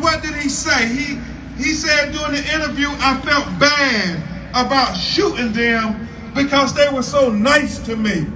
what did he say? He said during the interview, I felt bad about shooting them because they were so nice to me.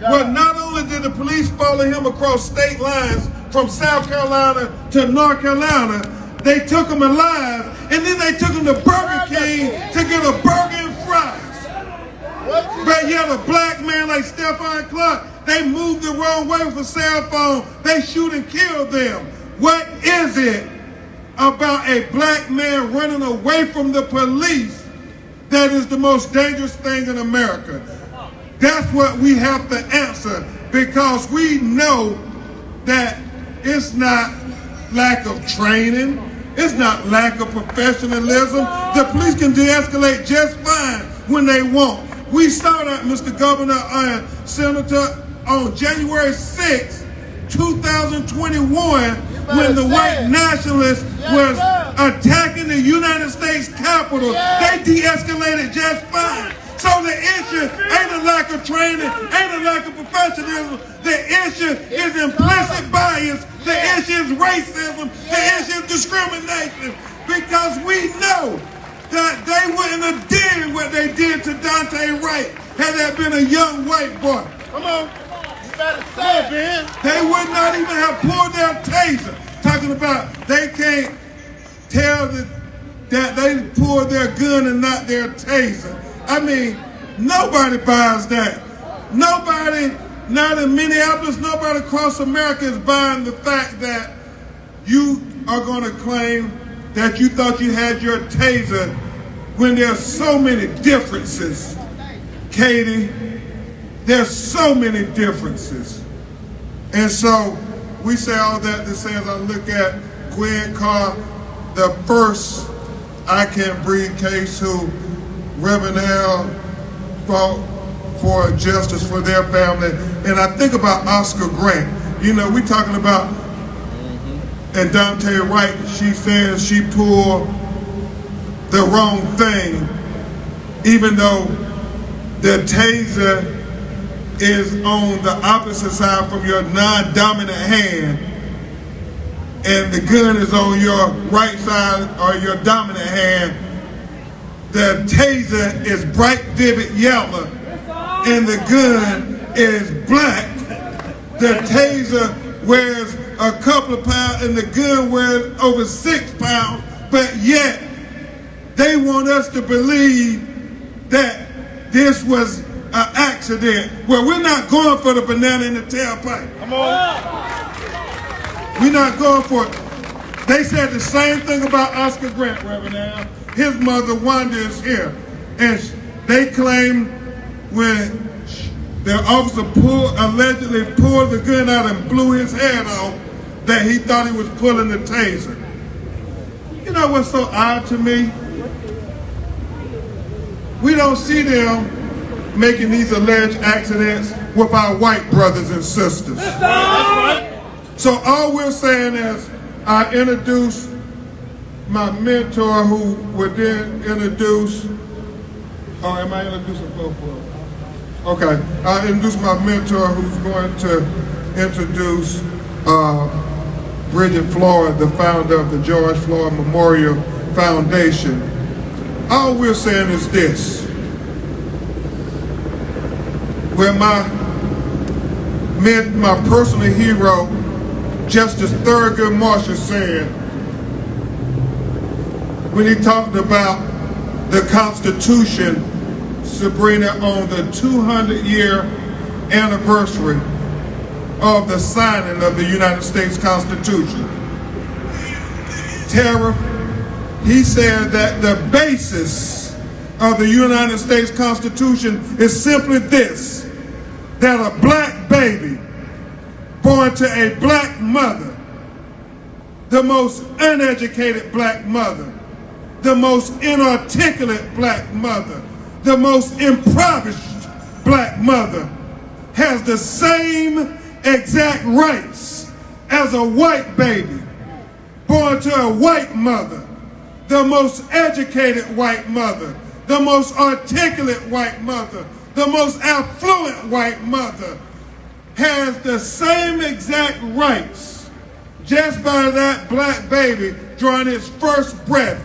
Well, not only did the police follow him across state lines from South Carolina to North Carolina, they took him alive, and then they took him to Burger King to get a burger and fries. But yet a black man like Stephon Clark, they moved the wrong way with a cell phone. They shoot and kill them. What is it about a black man running away from the police that is the most dangerous thing in America? That's what we have to answer, because we know that it's not lack of training, it's not lack of professionalism. The police can de-escalate just fine when they want. We saw that, Mr. Governor and Senator, on January 6, 2021, when the white nationalists was attacking the United States Capitol. They de-escalated just fine. So the issue ain't a lack of training, ain't a lack of professionalism. The issue is implicit bias. The issue is racism. The issue is discrimination. Because we know that they wouldn't have did what they did to Dante Wright had that been a young white boy. Come on. You better say it, man. They would not even have pulled their taser. Talking about they can't tell that they pulled their gun and not their taser. I mean, nobody buys that. Nobody, not in Minneapolis, nobody across America is buying the fact that you are going to claim that you thought you had your taser when there's so many differences. Katie, there's so many differences. And so we say all that to say, as I look at Gwen, Carr, the first I Can't Breathe case who revenall fought for justice for their family. And I think about Oscar Grant. You know, we talking about, and Dante Wright, she says she pulled the wrong thing, even though the taser is on the opposite side from your non-dominant hand, and the gun is on your right side or your dominant hand. The taser is bright, vivid yellow, and the gun is black. The taser wears a couple of pounds, and the gun wears over 6 pounds, but yet they want us to believe that this was an accident. Well, we're not going for the banana in the tailpipe. Come on. We're not going for it. They said the same thing about Oscar Grant, Reverend. His mother, Wanda, is here. And they claim when the officer allegedly pulled the gun out and blew his head off, that he thought he was pulling the taser. You know what's so odd to me? We don't see them making these alleged accidents with our white brothers and sisters. So all we're saying is, I introduce my mentor who would then introduce, oh, am I introducing both of them? Okay, I introduce my mentor who's going to introduce Bridget Floyd, the founder of the George Floyd Memorial Foundation. All we're saying is this: where my personal hero, Justice Thurgood Marshall, said when he talked about the Constitution, Sabrina, on the 200-year anniversary of the signing of the United States Constitution. Tariff, he said that the basis of the United States Constitution is simply this: that a black baby born to a black mother, the most uneducated black mother, the most inarticulate black mother, the most impoverished black mother, has the same exact rights as a white baby born to a white mother, the most educated white mother, the most articulate white mother, the most affluent white mother, has the same exact rights just by that black baby drawing its first breath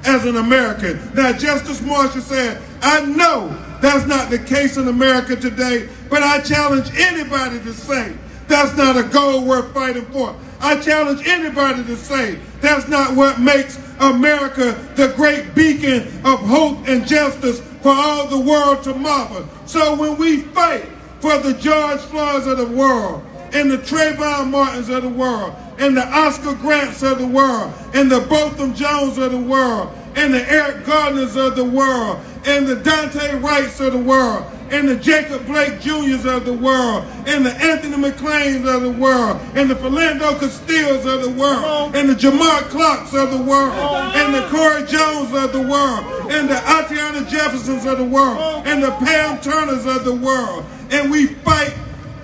as an American. Now, Justice Marshall said, I know that's not the case in America today, but I challenge anybody to say that's not a goal worth fighting for. I challenge anybody to say that's not what makes America the great beacon of hope and justice for all the world to marvel. So when we fight for the George Floyds of the world, and the Trayvon Martins of the world, and the Oscar Grants of the world, and the Botham Jones of the world, and the Eric Gardners of the world, and the Dante Wrights of the world, and the Jacob Blake Jr.'s of the world, and the Anthony McLeans of the world, and the Philando Castillos of the world, and the Jamar Clarks of the world, and the Corey Jones of the world, and the Atiana Jeffersons of the world, and the Pam Turners of the world. And we fight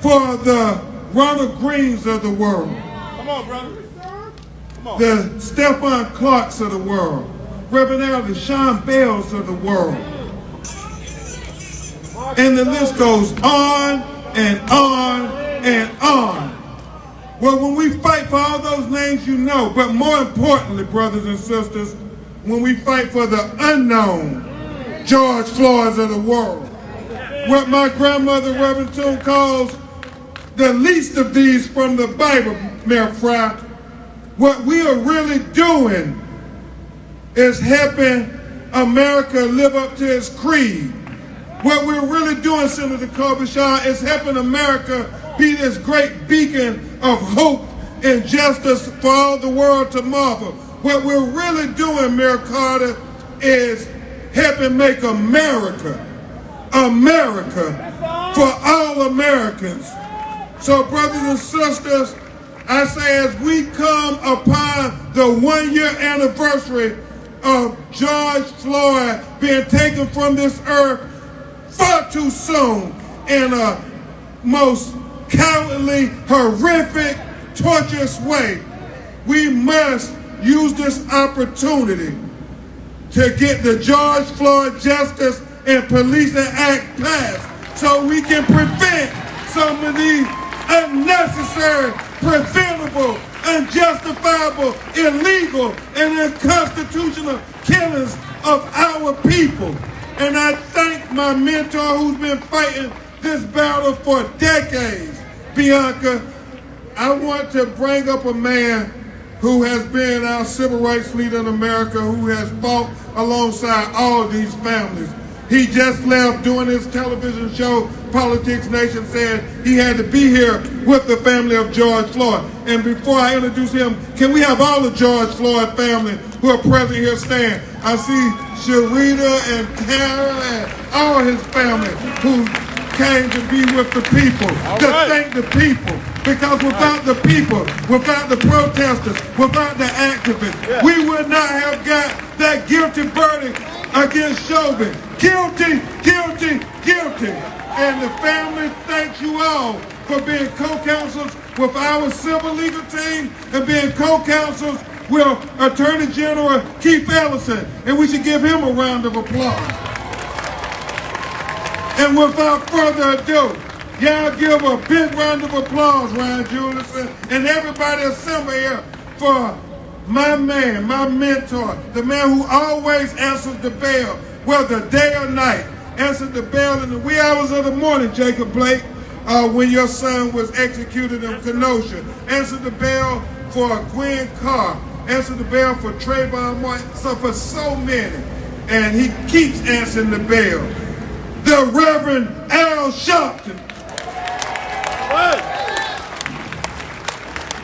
for the Ronald Greens of the world. Come on, brother. Come on. The Stephon Clarks of the world. Revenall, the Sean Bells of the world. And the list goes on and on and on. Well, when we fight for all those names you know, but more importantly, brothers and sisters, when we fight for the unknown George Floyds of the world, what my grandmother, Reverend Toon, calls the least of these from the Bible, Mayor Fry, what we are really doing is helping America live up to its creed. What we're really doing, Senator Klobuchar, is helping America be this great beacon of hope and justice for all the world to marvel. What we're really doing, Mayor Carter, is helping make America, America for all Americans. So, brothers and sisters, I say as we come upon the 1-year anniversary of George Floyd being taken from this earth far too soon in a most cowardly, horrific, torturous way, we must use this opportunity to get the George Floyd Justice and Policing Act passed so we can prevent some of these unnecessary, preventable, unjustifiable, illegal, and unconstitutional killings of our people. And I thank my mentor who's been fighting this battle for decades, Bianca. I want to bring up a man who has been our civil rights leader in America, who has fought alongside all these families. He just left doing his television show, Politics Nation, said he had to be here with the family of George Floyd. And before I introduce him, can we have all the George Floyd family who are present here stand? I see Sharita and Carr and all his family who came to be with the people, thank the people. Because without the people, without the protesters, without the activists, we would not have got that guilty verdict against Chauvin. Guilty, guilty, guilty. And the family thanks you all for being co-counsels with our civil legal team and being co-counsels with Attorney General Keith Ellison. And we should give him a round of applause. And without further ado, y'all give a big round of applause, Ryan Julison, and everybody assemble here for my man, my mentor, the man who always answers the bell, whether day or night, answered the bell in the wee hours of the morning, Jacob Blake, when your son was executed in Kenosha. Answered the bell for Gwen Carr. Answered the bell for Trayvon Martin. So for so many, and he keeps answering the bell. The Reverend Al Sharpton.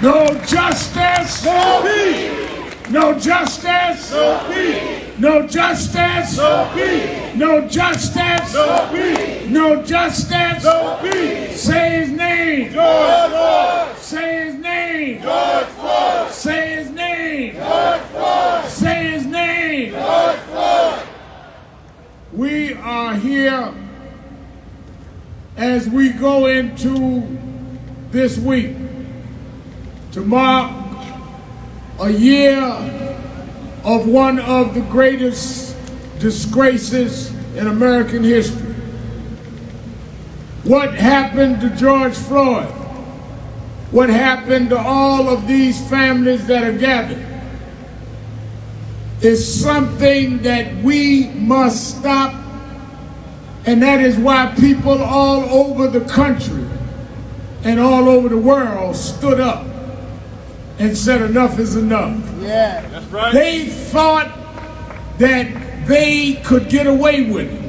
No justice, no peace. No justice, no peace. No justice, no peace. No justice, no peace. No justice, no peace. Say his name, George Floyd. Say his name, George Floyd. Say his name, George Floyd. Say his name. George Floyd. We are here as we go into this week to mark a year of one of the greatest disgraces in American history. What happened to George Floyd what happened to all of these families that are gathered is something that we must stop, and that is why people all over the country and all over the world stood up and said enough is enough. Yeah. That's right. They thought that they could get away with it.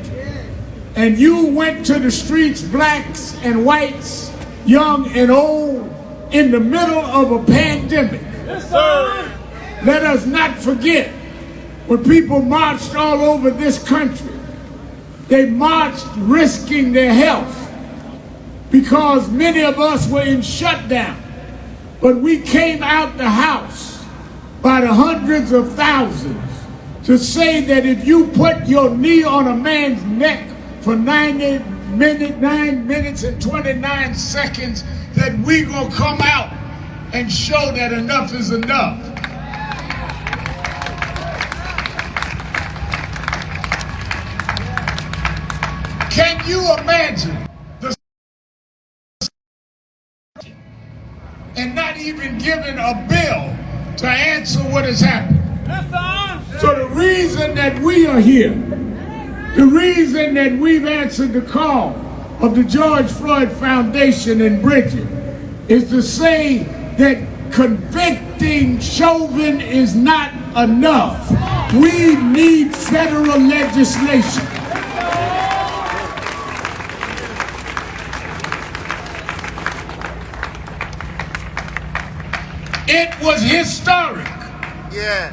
And you went to the streets, blacks and whites, young and old, in the middle of a pandemic. Yes, sir. Let us not forget, when people marched all over this country, they marched risking their health because many of us were in shutdown. But we came out the house by the hundreds of thousands to say that if you put your knee on a man's neck for 9 minutes and 29 seconds, that we gonna come out and show that enough is enough. Can you imagine and not even given a bill to answer what has happened? So the reason that we are here, the reason that we've answered the call of the George Floyd Foundation and Bridget is to say that convicting Chauvin is not enough. We need federal legislation. It was historic. Yeah.